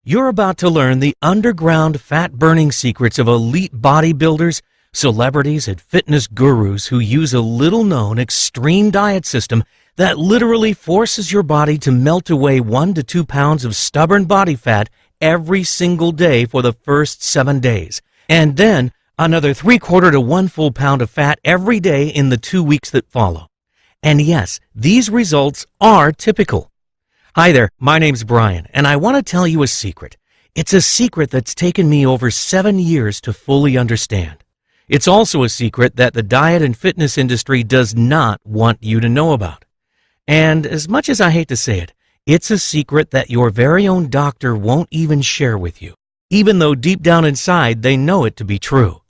You're about to learn the underground fat-burning secrets of elite bodybuilders, celebrities, and fitness gurus who use a little-known extreme diet system that literally forces your body to melt away 1 to 2 pounds of stubborn body fat every single day for the first 7 days, and then another 3/4 to 1 full pound of fat every day in the 2 weeks that follow. And yes, these results are typical. Hi there, my name's Brian, and I want to tell you a secret. It's a secret that's taken me over 7 years to fully understand. It's also a secret that the diet and fitness industry does not want you to know about. And as much as I hate to say it, it's a secret that your very own doctor won't even share with you, even though deep down inside they know it to be true.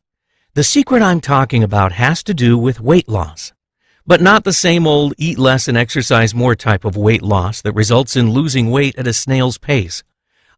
The secret I'm talking about has to do with weight loss. But not the same old eat less and exercise more type of weight loss that results in losing weight at a snail's pace.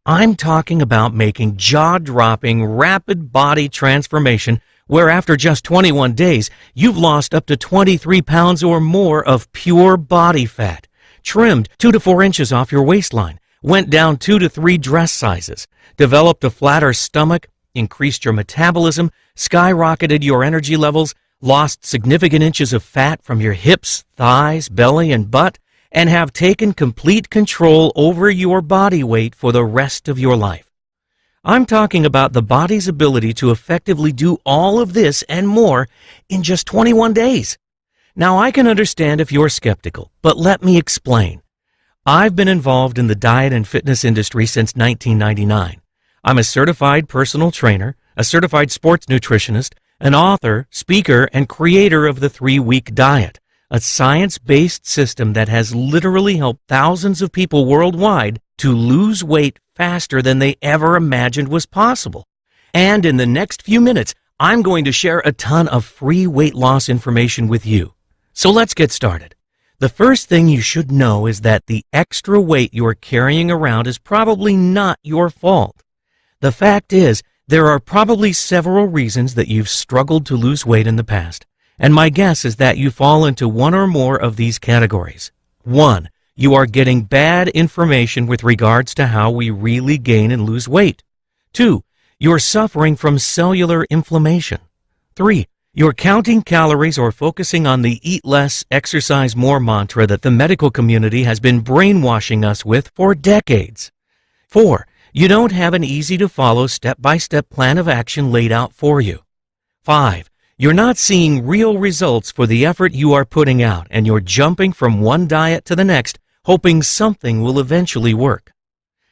I'm talking about making jaw-dropping, rapid body transformation where after just 21 days, you've lost up to 23 pounds or more of pure body fat, trimmed 2 to 4 inches off your waistline, went down 2 to 3 dress sizes, developed a flatter stomach, increased your metabolism, skyrocketed your energy levels, lost significant inches of fat from your hips, thighs, belly, and butt, and have taken complete control over your body weight for the rest of your life. I'm talking about the body's ability to effectively do all of this and more in just 21 days. Now, I can understand if you're skeptical, but let me explain. I've been involved in the diet and fitness industry since 1999. I'm a certified personal trainer, a certified sports nutritionist, an author, speaker, and creator of the 3-week diet, a science-based system that has literally helped thousands of people worldwide to lose weight faster than they ever imagined was possible. And in the next few minutes, I'm going to share a ton of free weight loss information with you. So let's get started. The first thing you should know is that the extra weight you're carrying around is probably not your fault. The fact is, there are probably several reasons that you've struggled to lose weight in the past, and my guess is that you fall into one or more of these categories. 1. You are getting bad information with regards to how we really gain and lose weight. 2. You're suffering from cellular inflammation. 3. You're counting calories or focusing on the eat less, exercise more mantra that the medical community has been brainwashing us with for decades. 4. You don't have an easy-to-follow step-by-step plan of action laid out for you. 5. You're not seeing real results for the effort you are putting out, and you're jumping from one diet to the next, hoping something will eventually work.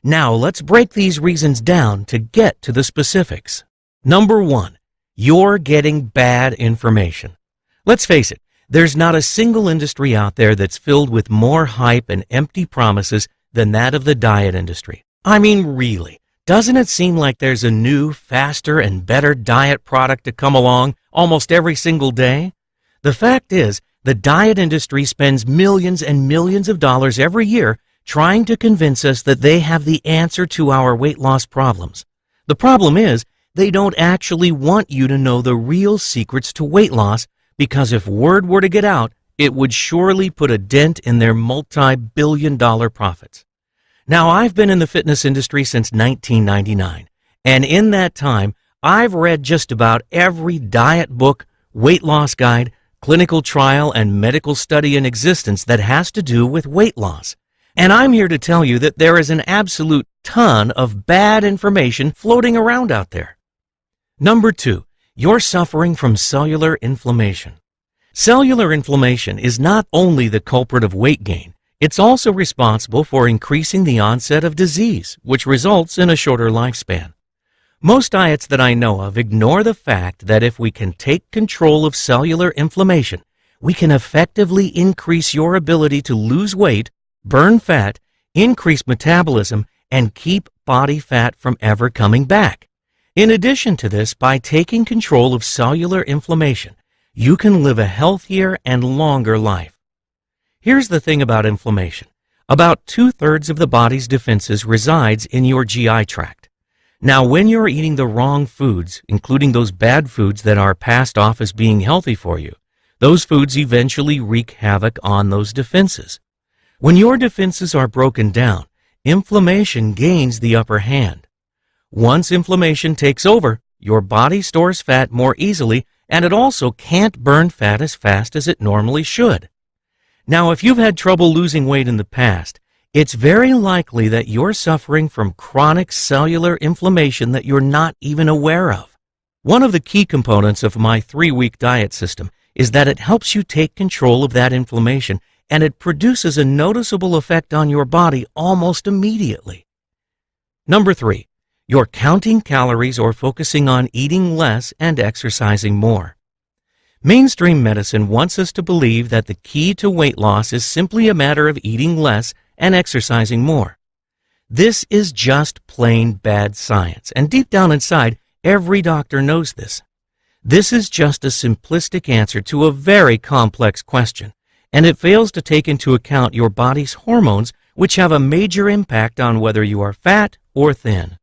Now, let's break these reasons down to get to the specifics. Number 1, you're getting bad information. Let's face it, there's not a single industry out there that's filled with more hype and empty promises than that of the diet industry. I mean, really, doesn't it seem like there's a new, faster, and better diet product to come along almost every single day? The fact is, the diet industry spends millions and millions of dollars every year trying to convince us that they have the answer to our weight loss problems. The problem is, they don't actually want you to know the real secrets to weight loss, because if word were to get out, it would surely put a dent in their multi-billion-dollar profits. Now, I've been in the fitness industry since 1999, and in that time, I've read just about every diet book, weight loss guide, clinical trial, and medical study in existence that has to do with weight loss. And I'm here to tell you that there is an absolute ton of bad information floating around out there. Number 2, you're suffering from cellular inflammation. Cellular inflammation is not only the culprit of weight gain, it's also responsible for increasing the onset of disease, which results in a shorter lifespan. Most diets that I know of ignore the fact that if we can take control of cellular inflammation, we can effectively increase your ability to lose weight, burn fat, increase metabolism, and keep body fat from ever coming back. In addition to this, by taking control of cellular inflammation, you can live a healthier and longer life. Here's the thing about inflammation. About 2/3 of the body's defenses resides in your GI tract. Now, when you're eating the wrong foods, including those bad foods that are passed off as being healthy for you, those foods eventually wreak havoc on those defenses. When your defenses are broken down, inflammation gains the upper hand. Once inflammation takes over, your body stores fat more easily, and it also can't burn fat as fast as it normally should. Now, if you've had trouble losing weight in the past, it's very likely that you're suffering from chronic cellular inflammation that you're not even aware of. One of the key components of my 3-week diet system is that it helps you take control of that inflammation, and it produces a noticeable effect on your body almost immediately. Number 3, you're counting calories or focusing on eating less and exercising more. Mainstream medicine wants us to believe that the key to weight loss is simply a matter of eating less and exercising more. This is just plain bad science, and deep down inside, every doctor knows this. This is just a simplistic answer to a very complex question, and it fails to take into account your body's hormones, which have a major impact on whether you are fat or thin.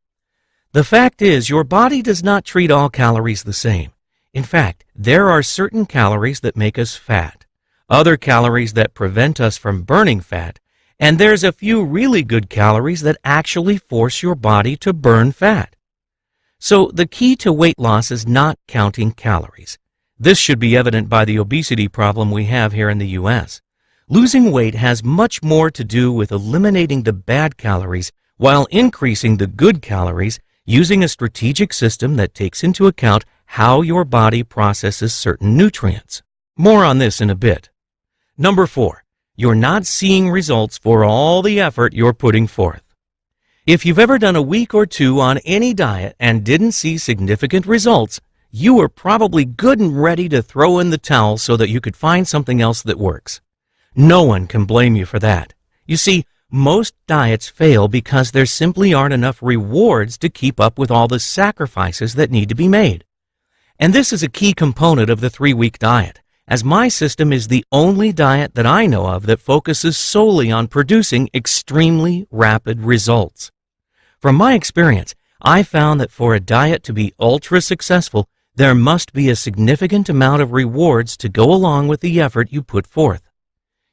The fact is, your body does not treat all calories the same. In fact, there are certain calories that make us fat, other calories that prevent us from burning fat, and there's a few really good calories that actually force your body to burn fat. So the key to weight loss is not counting calories. This should be evident by the obesity problem we have here in the U.S. Losing weight has much more to do with eliminating the bad calories while increasing the good calories using a strategic system that takes into account how your body processes certain nutrients. More on this in a bit. Number 4, you're not seeing results for all the effort you're putting forth. If you've ever done a week or two on any diet and didn't see significant results, you were probably good and ready to throw in the towel so that you could find something else that works. No one can blame you for that. You see, most diets fail because there simply aren't enough rewards to keep up with all the sacrifices that need to be made. And this is a key component of the 3-week diet, as my system is the only diet that I know of that focuses solely on producing extremely rapid results. From my experience, I found that for a diet to be ultra successful, there must be a significant amount of rewards to go along with the effort you put forth.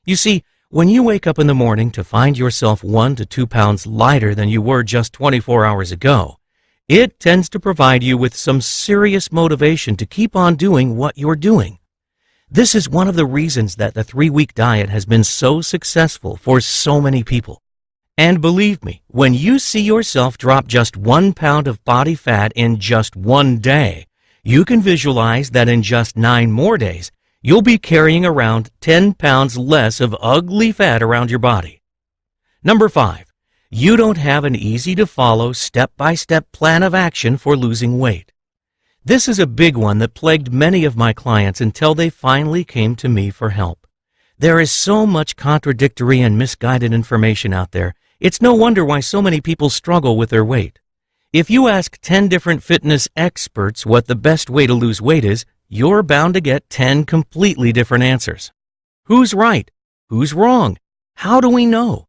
You see, when you wake up in the morning to find yourself 1 to 2 pounds lighter than you were just 24 hours ago, it tends to provide you with some serious motivation to keep on doing what you're doing. This is one of the reasons that the 3-week diet has been so successful for so many people. And believe me, when you see yourself drop just 1 pound of body fat in just 1 day, you can visualize that in just 9 more days, you'll be carrying around 10 pounds less of ugly fat around your body. Number 5, you don't have an easy-to-follow, step-by-step plan of action for losing weight. This is a big one that plagued many of my clients until they finally came to me for help. There is so much contradictory and misguided information out there. It's no wonder why so many people struggle with their weight. If you ask 10 different fitness experts what the best way to lose weight is, you're bound to get 10 completely different answers. Who's right? Who's wrong? How do we know?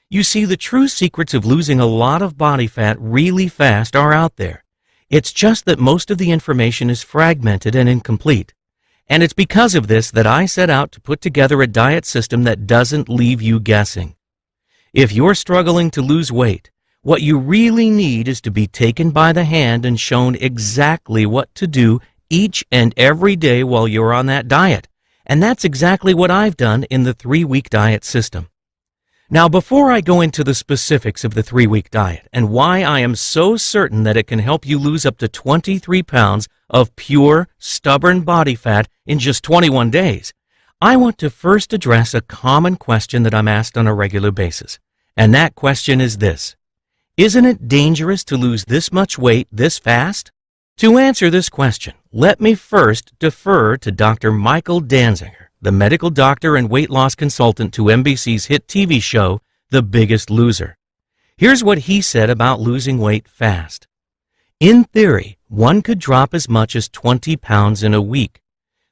You see, the true secrets of losing a lot of body fat really fast are out there. It's just that most of the information is fragmented and incomplete. And it's because of this that I set out to put together a diet system that doesn't leave you guessing. If you're struggling to lose weight, what you really need is to be taken by the hand and shown exactly what to do each and every day while you're on that diet. And that's exactly what I've done in the 3-week diet system. Now, before I go into the specifics of the 3-week diet and why I am so certain that it can help you lose up to 23 pounds of pure, stubborn body fat in just 21 days, I want to first address a common question that I'm asked on a regular basis. And that question is this: isn't it dangerous to lose this much weight this fast? To answer this question, let me first defer to Dr. Michael Danziger, the medical doctor and weight loss consultant to NBC's hit TV show, The Biggest Loser. Here's what he said about losing weight fast. In theory, one could drop as much as 20 pounds in a week.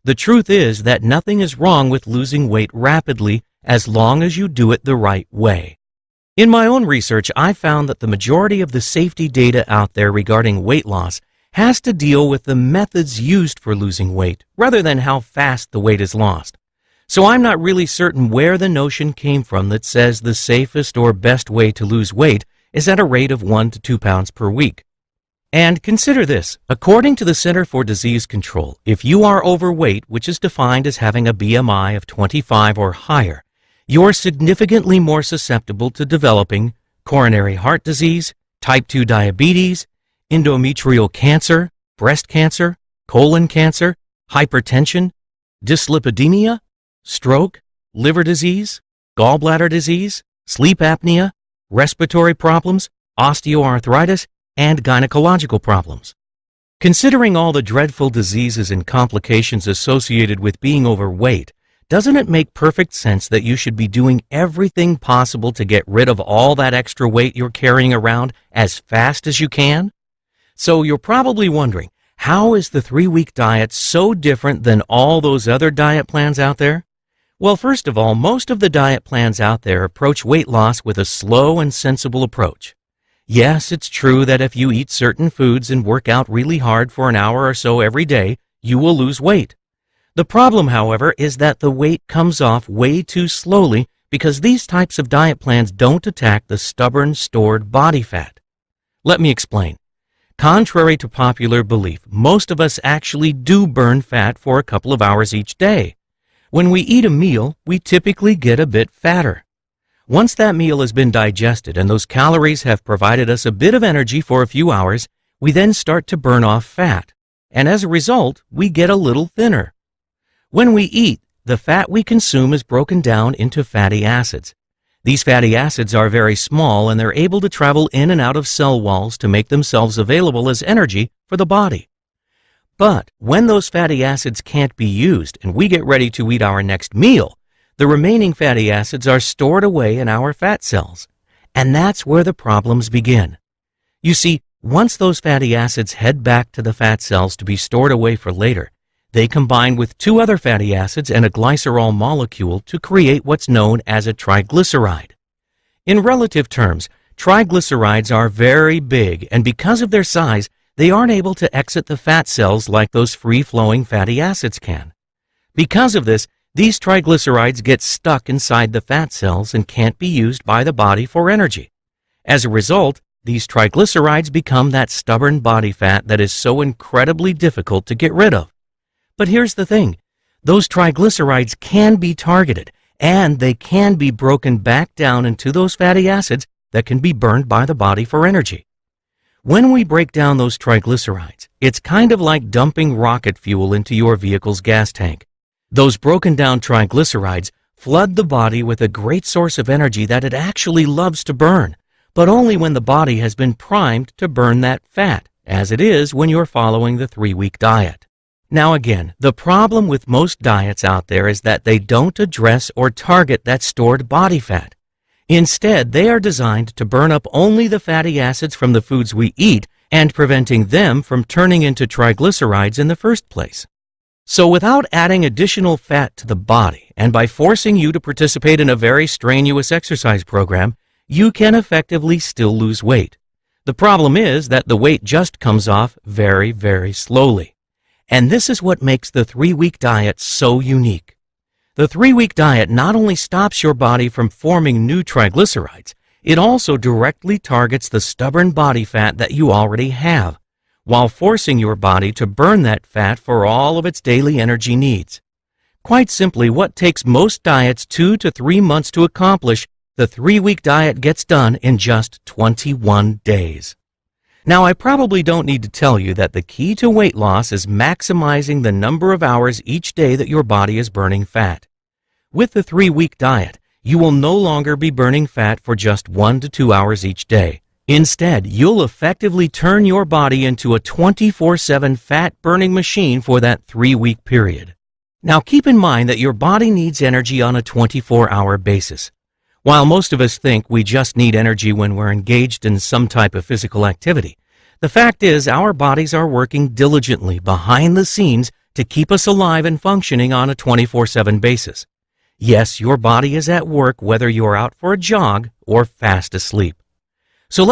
The truth is that nothing is wrong with losing weight rapidly as long as you do it the right way. In my own research, I found that the majority of the safety data out there regarding weight loss has to deal with the methods used for losing weight rather than how fast the weight is lost. So I'm not really certain where the notion came from that says the safest or best way to lose weight is at a rate of 1 to 2 pounds per week. And consider this, according to the Center for Disease Control, if you are overweight, which is defined as having a BMI of 25 or higher, you're significantly more susceptible to developing coronary heart disease, type 2 diabetes, endometrial cancer, breast cancer, colon cancer, hypertension, dyslipidemia, stroke, liver disease, gallbladder disease, sleep apnea, respiratory problems, osteoarthritis, and gynecological problems. Considering all the dreadful diseases and complications associated with being overweight, doesn't it make perfect sense that you should be doing everything possible to get rid of all that extra weight you're carrying around as fast as you can? So you're probably wondering, how is the 3-week diet so different than all those other diet plans out there? Well, first of all, most of the diet plans out there approach weight loss with a slow and sensible approach. Yes, it's true that if you eat certain foods and work out really hard for an hour or so every day, you will lose weight. The problem, however, is that the weight comes off way too slowly because these types of diet plans don't attack the stubborn stored body fat. Let me explain. Contrary to popular belief, most of us actually do burn fat for a couple of hours each day. When we eat a meal, we typically get a bit fatter. Once that meal has been digested and those calories have provided us a bit of energy for a few hours, we then start to burn off fat, and as a result, we get a little thinner. When we eat, the fat we consume is broken down into fatty acids. These fatty acids are very small and they're able to travel in and out of cell walls to make themselves available as energy for the body. But when those fatty acids can't be used and we get ready to eat our next meal, the remaining fatty acids are stored away in our fat cells, and that's where the problems begin. You see, once those fatty acids head back to the fat cells to be stored away for later, they combine with 2 other fatty acids and a glycerol molecule to create what's known as a triglyceride. In relative terms, triglycerides are very big, and because of their size, they aren't able to exit the fat cells like those free-flowing fatty acids can. Because of this, these triglycerides get stuck inside the fat cells and can't be used by the body for energy. As a result, these triglycerides become that stubborn body fat that is so incredibly difficult to get rid of. But here's the thing, those triglycerides can be targeted, and they can be broken back down into those fatty acids that can be burned by the body for energy. When we break down those triglycerides, it's kind of like dumping rocket fuel into your vehicle's gas tank. Those broken down triglycerides flood the body with a great source of energy that it actually loves to burn, but only when the body has been primed to burn that fat, as it is when you're following the 3-week diet. Now again, the problem with most diets out there is that they don't address or target that stored body fat. Instead, they are designed to burn up only the fatty acids from the foods we eat and preventing them from turning into triglycerides in the first place. So without adding additional fat to the body and by forcing you to participate in a very strenuous exercise program, you can effectively still lose weight. The problem is that the weight just comes off very, very slowly. And this is what makes the 3-week diet so unique. The 3-week diet not only stops your body from forming new triglycerides, it also directly targets the stubborn body fat that you already have, while forcing your body to burn that fat for all of its daily energy needs. Quite simply, what takes most diets 2 to 3 months to accomplish, the 3-week diet gets done in just 21 days. Now, I probably don't need to tell you that the key to weight loss is maximizing the number of hours each day that your body is burning fat. With the 3-week diet, you will no longer be burning fat for just 1 to 2 hours each day. Instead, you'll effectively turn your body into a 24/7 fat-burning machine for that 3-week period. Now, keep in mind that your body needs energy on a 24-hour basis. While most of us think we just need energy when we're engaged in some type of physical activity, the fact is our bodies are working diligently behind the scenes to keep us alive and functioning on a 24/7 basis. Yes, your body is at work whether you're out for a jog or fast asleep. So